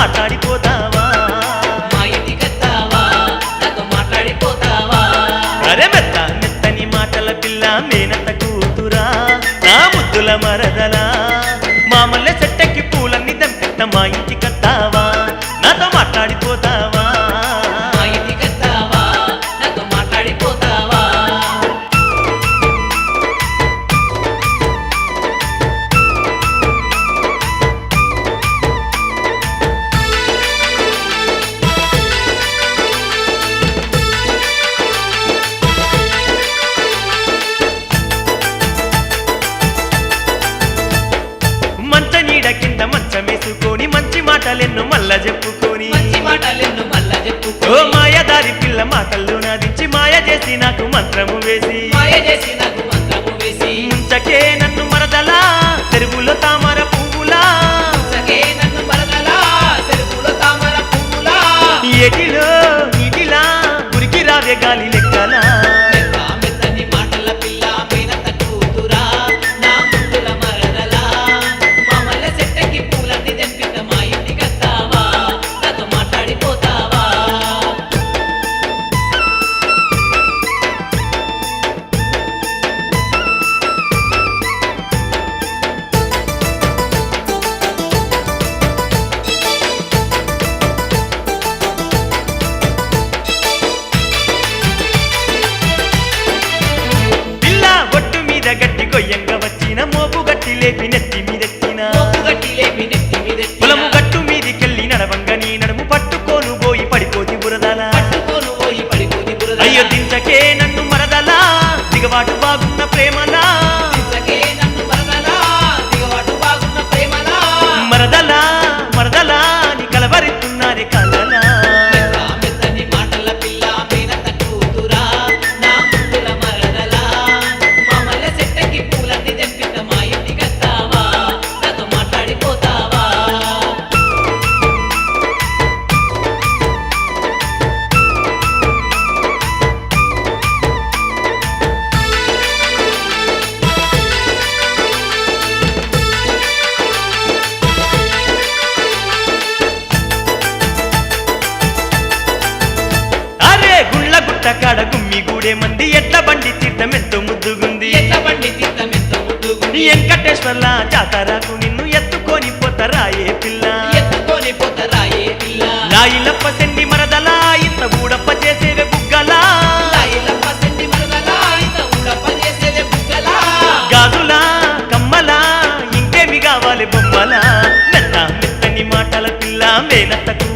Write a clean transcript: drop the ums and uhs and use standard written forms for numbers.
మాట్లాడిపోతావా మా ఇంటికొస్తావా నాతో మాట్లాడిపోతావా అరే మెత్త మెత్తని మాటల పిల్ల మేనత్త కూతురా నా ముద్దుల మరదలా మామల్లె చెట్టెక్కి పూలన్నీ దంపిత మా ఇంటికొస్తావా నాతో మాట్లాడిపోతావా మా ఇంటికొస్తావా నాతో మాట్లాడిపోతావా మంచ నీడ కింద మంచమేసుకొని మంచి మాటలెన్నో మల్ల చెప్పుకొని మంచి మాటలెన్ను మళ్ళా ఓ చెప్పుకో మాయదారి పిల్ల మాటల్లో నాదించి మాయ చేసి నాకు మంత్రము వేసి మాయ చేసి నాకు మంత్రము వేసి ముంచకే నన్ను మరదలా చెరువులో తామర పువ్వులా సగే నన్ను మరదలా చెరుకులో తామర పువ్వులా ఎటిలో నీటిలా గురికి రావే గాలి లెక్కలా మెత్త మెత్తని మాటల పిల్ల మేనత్త కూతురా నా ముద్దుల మరదలా మామల్ల చెట్టకి పూలన్నీ తెంపిత మా ఇంటికొస్తావా నాతో మాట్లాడిపోతావా పిల్ల ఒట్టు మీద గట్టి గొయ్యంగా వచ్చిన మోపు గట్టి లేపి నెత్తి మీదెత్తిన మోపు గట్టి లేపి నెత్తి మీదెత్తిన పొలము గట్టు మీదికెళ్ళి నడవంగా నీ నడుము పట్టుకోను పోయి పడిపోతి బురదలా పట్టుకోను పోయి పడిపోతి బురదలా. అయ్యో దించకే నన్ను మరదలా దిగబాటు బాగున్న ప్రేమలా దించకే నన్ను మరదలా, దిగబాటు బాగున్న ప్రేమలా. మరదలా మరదలా నీ కలవరిస్తున్నారే కలలా మెత్త మెత్తని మాటల పిల్ల మేనత్త కూతురా నా ముద్దుల మరదలా మామల్ల చెట్టకి పూలన్నీ తెంపిత మా ఇంటికొస్తావా నాతో మాట్లాడిపోతావా అరే గుళ్ళ గుట్ట కాడ గుమ్మి గూడే మంది ఎట్ల బండి తీర్థం ఎంతో ముద్దుగుంది ఎట్ల బండి తీర్థం ఎంత ముద్దుగుంది వెంకటేశ్వర్ల జాతరకు నిన్ను ఎత్తుకొని పోతరాయే పిల్ల ఎత్తుకొని పోతారా ఏ పిల్ల లాయిలప్ప సెండి మరదలా ఇంత ఊడప్ప చేసేవే బుగ్గలా లాయిలప్ప సెంటి మరదలా ఇంత ఊడప్ప చేసేదే బుగ్గలా గాజులా కమ్మలా ఇంకేమి కావాలి బొమ్మలా మెత్త మెత్తని మాటల పిల్ల మేనత్తకు